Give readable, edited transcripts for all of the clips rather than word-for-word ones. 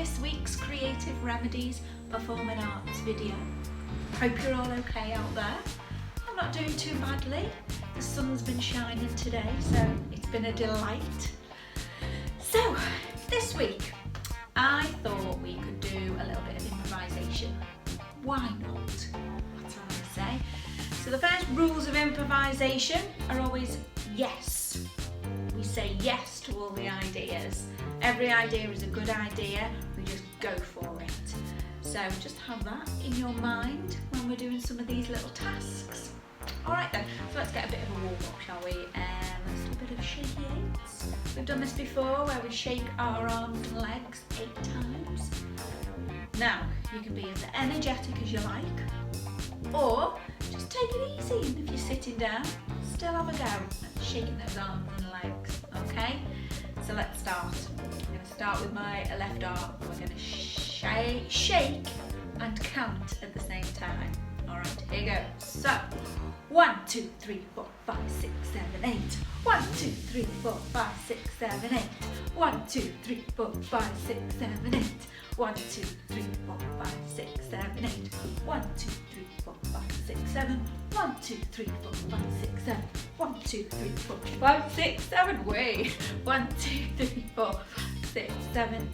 this week's Creative Remedies Performing Arts video. Hope you're all okay out there. I'm not doing too badly. The sun's been shining today, so it's been a delight. So, this week I thought we could do a little bit of improvisation. Why not? That's what I say. So the first rules of improvisation are always yes. We say yes to all the ideas. Every idea is a good idea, we just go for it. So just have that in your mind when we're doing some of these little tasks. Alright then, so let's get a bit of a warm up, shall we? Let's do a bit of shaky eights. We've done this before where we shake our arms and legs 8 times. Now, you can be as energetic as you like, or just take it easy, and if you're sitting down, still have a go at shaking those arms and legs, okay? So let's start. I'm going to start with my left arm. We're going to shake and count at the same time. Alright, here goes. So, 1, 2, 3, 4, 5, 6, 7, 8. 1, 2, 3, 4, 5, 6, 7, 8. 1, 2, 3, 4, 5, 6, 7, 8. 1, 2, 3, 4, 5, 6, 7, 8. 1, 2, 3, 4, 5, 6, 7. 1, 2, 3, 4, 5, 6, 7. 1, 2, 3, 4, 5, 6, 7. Wait. 1, 2, 3, 4, 5, 6, 7.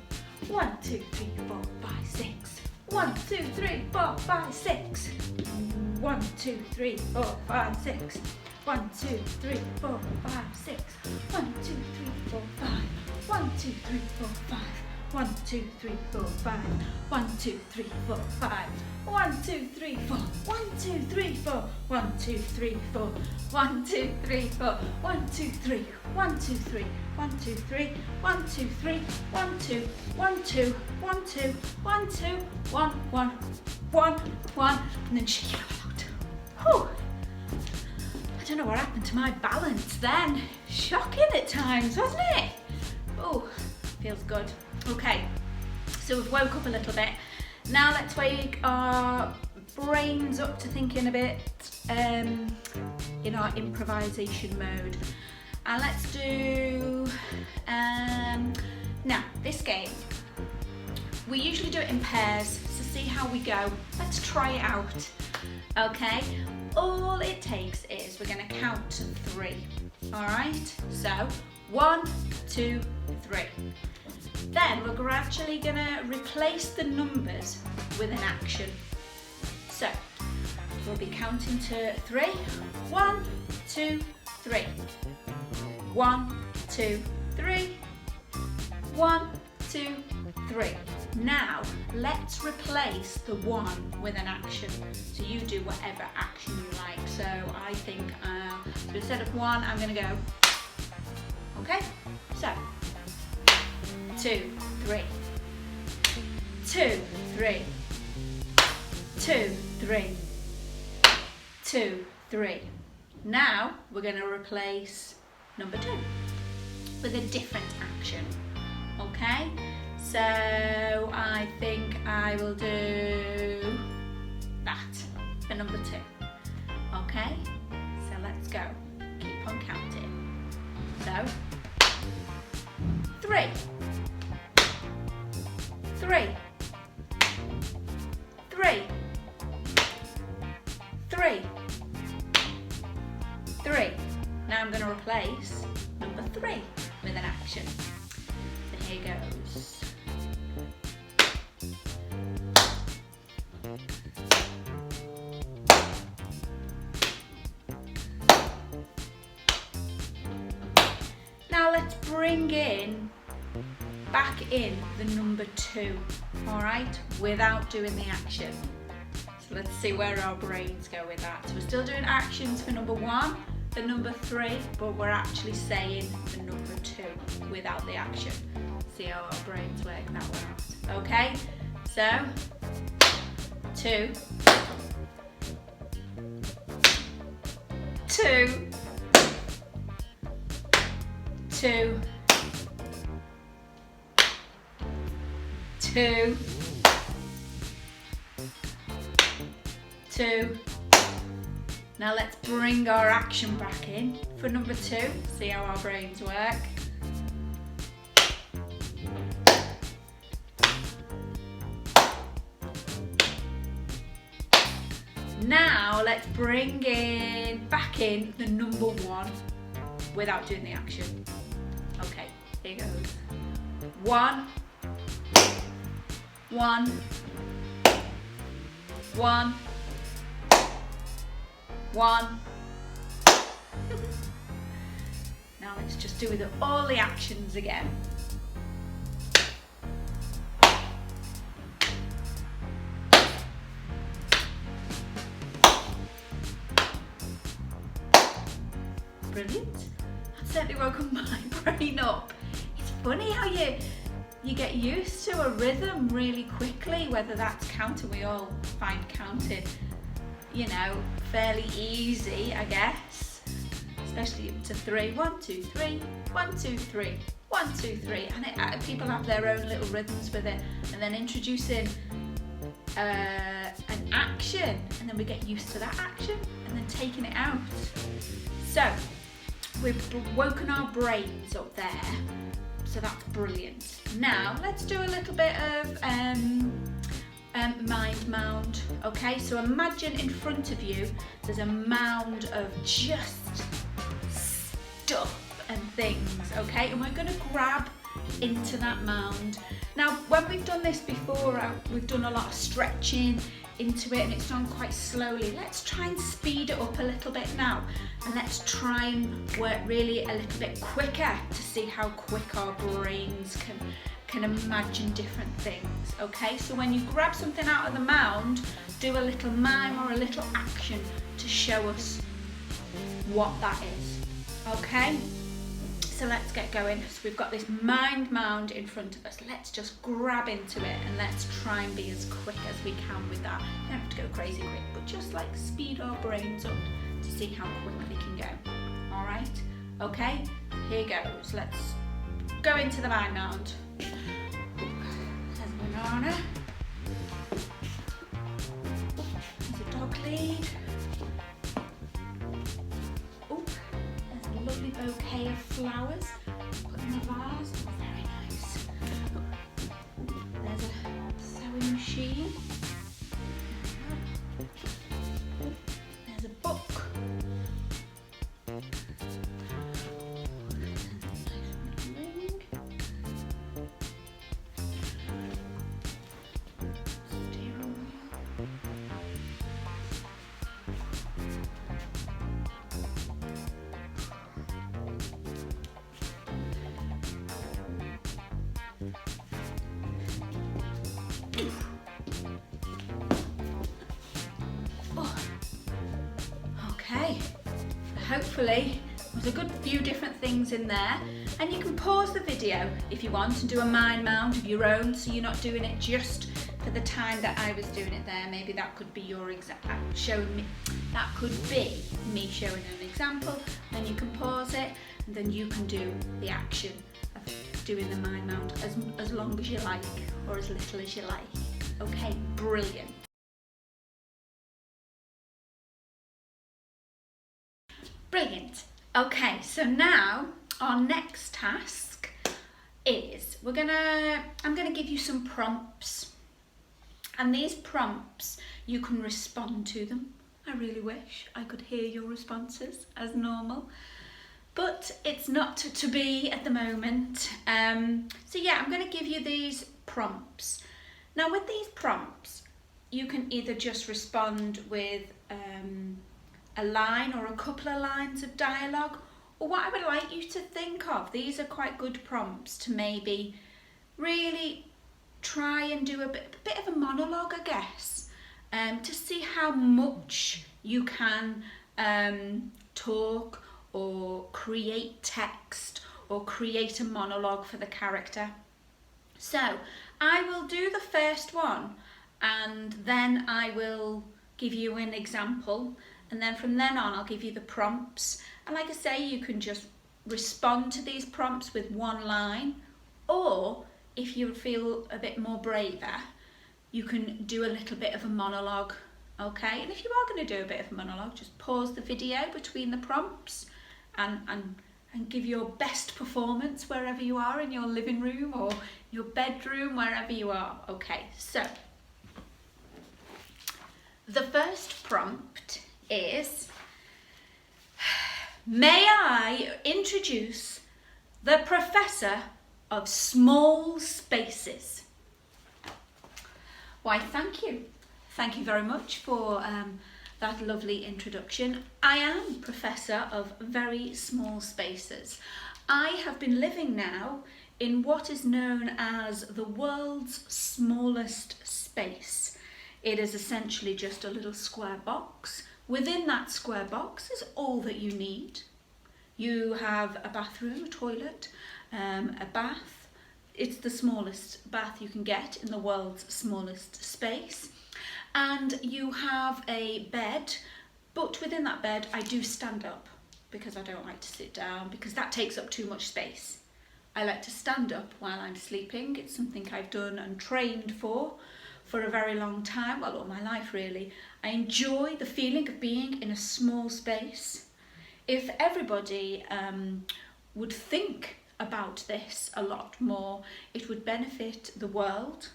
1, 2, 3, 4, 5, 6. 1, 2, 3, 4, 5, 6. 1, 2, 3, 4, 5, 6. 1, 2, 3, 4, 5, 6. 1, 2, 3, 4, 5. 1, 2, 3, 4, 5. 1, 2, 3, 4, 5. 1, 2, 3, 4, 5. 1, 2, 3, 4. 1, 2, 3, 4. 1, 2, 3, 4. 1, 2, 3, 4. 1, 2, 3. 1, 2, 3. 1, 2, 3. 1, 2, 3. 1, 2. 1, 2. 1, 2. 1, 2. 1, 1. 1, 1. And then shake it out. Whew. I don't know what happened to my balance then. Shocking at times, wasn't it? Oh, feels good. Okay, so we've woke up a little bit. Now let's wake our brains up to thinking a bit in our improvisation mode. And let's do, now this game, we usually do it in pairs, so see how we go. Let's try it out, okay? All it takes is we're gonna count to 3, all right? So 1, 2, 3. Then we're gradually gonna replace the numbers with an action. So we'll be counting to 3. 1, 2, 3. 1, 2, 3. 1, 2, 3. Now let's replace the 1 with an action. So you do whatever action you like. So I think, so instead of 1, I'm gonna go, okay? So 2, 3. 2, 3. 2, 3. 2, 3. Now we're going to replace number 2 with a different action. Okay? So I think I will do that for number 2. Okay? So let's go. Keep on counting. So 3. 3. 3. 3. 3. Now I'm going to replace number 3 with an action. So here goes. Now let's bring back in the number 2, all right, without doing the action. So let's see where our brains go with that. So we're still doing actions for number 1, the number 3, but we're actually saying the number 2 without the action. See how our brains work that one out. Okay, so 2, 2, 2, 2, 2. Now let's bring our action back in for number 2. See how our brains work. Now let's bring back in the number one without doing the action. Okay, here goes. 1, 1, 1, 1. Now let's just do all the actions again. Brilliant. That certainly woke my brain up. It's funny how you get used to a rhythm really quickly, whether that's counting. We all find counting, fairly easy, I guess. Especially up to 3. 1, 2, 3, 1, 2, 3, 1, 2, 3. And people have their own little rhythms with it. And then introducing an action, and then we get used to that action, and then taking it out. So we've woken our brains up there, so that's brilliant. Now let's do a little bit of mind mound. Okay, so imagine in front of you there's a mound of just stuff and things, okay, and we're going to grab into that mound. Now when we've done this before, we've done a lot of stretching into it and it's done quite slowly. Let's try and speed it up a little bit now, and let's try and work really a little bit quicker to see how quick our brains can imagine different things. Okay, so when you grab something out of the mound, do a little mime or a little action to show us what that is. Okay, so let's get going. So we've got this mind mound in front of us. Let's just grab into it and let's try and be as quick as we can with that. You don't have to go crazy quick, but just like speed our brains up to see how quick we can go. All right, okay, here goes. Let's go into the mind mound. There's a banana. There's a dog lead. Lovely bouquet of flowers put in the vase. Very nice. There's a sewing machine. There's a book. Okay, hopefully there's a good few different things in there, and you can pause the video if you want and do a mind mound of your own, so you're not doing it just for the time that I was doing it there. Maybe that could be your showing me. That could be me showing an example. Then you can pause it, and then you can do the action of doing the mind mound as long as you like, or as little as you like. Okay, brilliant. Brilliant. Okay, so now our next task is I'm gonna give you some prompts, and these prompts you can respond to them. I really wish I could hear your responses as normal, but it's not to be at the moment. So yeah, I'm gonna give you these prompts. Now with these prompts, you can either just respond with a line or a couple of lines of dialogue, or what I would like you to think of. These are quite good prompts to maybe really try and do a bit of a monologue, I guess, to see how much you can talk or create text or create a monologue for the character. So I will do the first one, and then I will give you an example, and then from then on I'll give you the prompts, and like I say, you can just respond to these prompts with one line, or if you feel a bit more braver, you can do a little bit of a monologue. Okay, and if you are going to do a bit of a monologue, just pause the video between the prompts and give your best performance wherever you are, in your living room or your bedroom, wherever you are. Okay, so The first prompt is, may I introduce the Professor of Small Spaces? Why, thank you. Thank you very much for that lovely introduction. I am Professor of Very Small Spaces. I have been living now in what is known as the world's smallest space. It is essentially just a little square box. Within that square box is all that you need. You have a bathroom, a toilet, a bath. It's the smallest bath you can get in the world's smallest space. And you have a bed, but within that bed I do stand up because I don't like to sit down because that takes up too much space. I like to stand up while I'm sleeping. It's something I've done and trained for a very long time, well, all my life really. I enjoy the feeling of being in a small space. If everybody would think about this a lot more, it would benefit the world,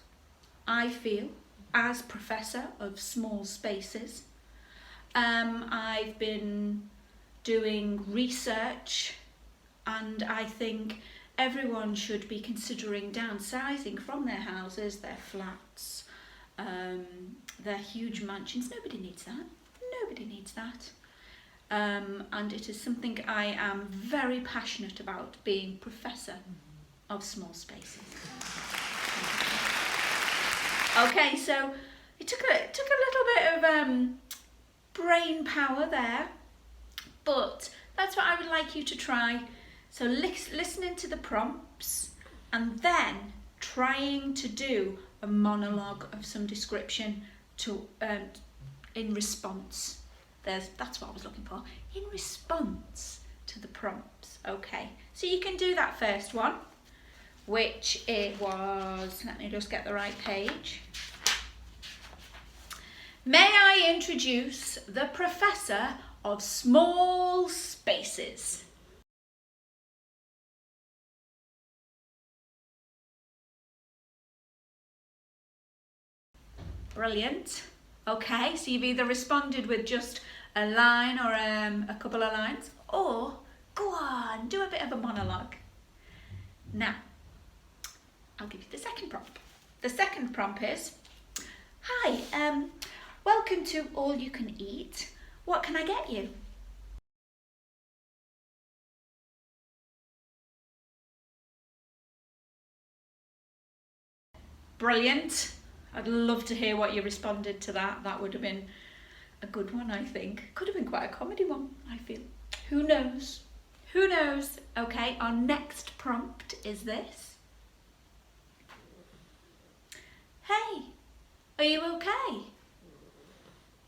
I feel, as Professor of Small Spaces. I've been doing research and I think everyone should be considering downsizing from their houses, their flats, their huge mansions. Nobody needs that. Nobody needs that. And it is something I am very passionate about, being Professor of Small Spaces. Okay, so it took a little bit of brain power there, but that's what I would like you to try. So listening to the prompts and then trying to do a monologue of some description to in response. That's what I was looking for. In response to the prompts. Okay, so you can do that first one, which it was, let me just get the right page. May I introduce the Professor of Small Spaces? Brilliant. Okay, so you've either responded with just a line or a couple of lines, or go on, do a bit of a monologue. Now, I'll give you the second prompt. The second prompt is, hi, welcome to All You Can Eat. What can I get you? Brilliant. I'd love to hear what you responded to that. That would have been a good one, I think. Could have been quite a comedy one, I feel. Who knows? Who knows? Okay, our next prompt is this. Hey, are you okay?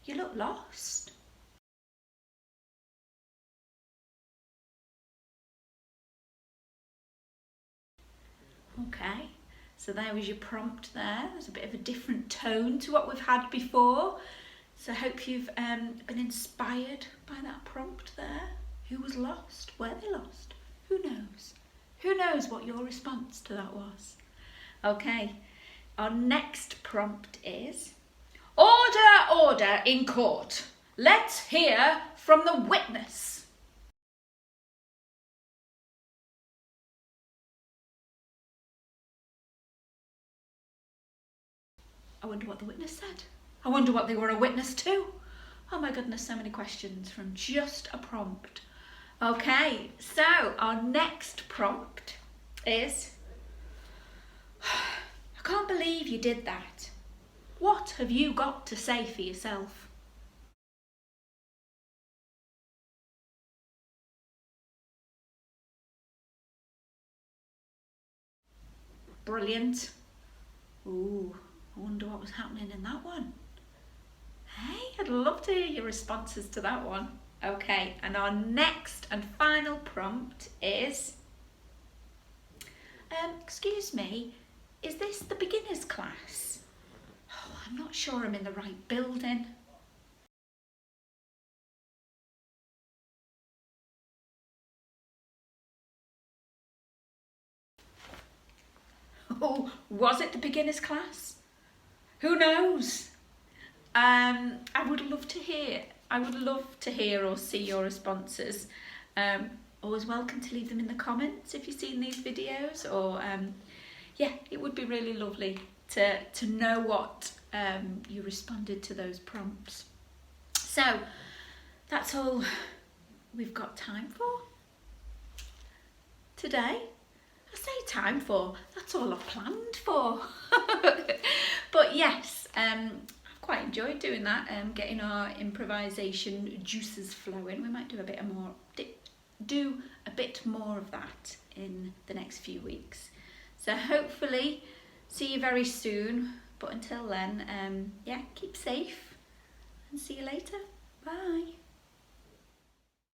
You look lost. Okay. So there was your prompt there. There's a bit of a different tone to what we've had before. So I hope you've been inspired by that prompt there. Who was lost? Were they lost? Who knows? Who knows what your response to that was? Okay, our next prompt is, order, order in court. Let's hear from the witness. I wonder what the witness said. I wonder what they were a witness to. Oh my goodness, so many questions from just a prompt. Okay, so our next prompt is, I can't believe you did that. What have you got to say for yourself? Brilliant. Ooh. I wonder what was happening in that one. Hey, I'd love to hear your responses to that one. Okay, and our next and final prompt is, excuse me, is this the beginners class? Oh, I'm not sure I'm in the right building. Oh, was it the beginners class? Who knows? I would love to hear or see your responses. Always welcome to leave them in the comments if you've seen these videos, or yeah, it would be really lovely to know what you responded to those prompts. So that's all we've got time for today. I say time for, that's all I've planned for. But yes, I've quite enjoyed doing that, getting our improvisation juices flowing. We might do a bit more of that in the next few weeks. So hopefully see you very soon. But until then, yeah, keep safe and see you later.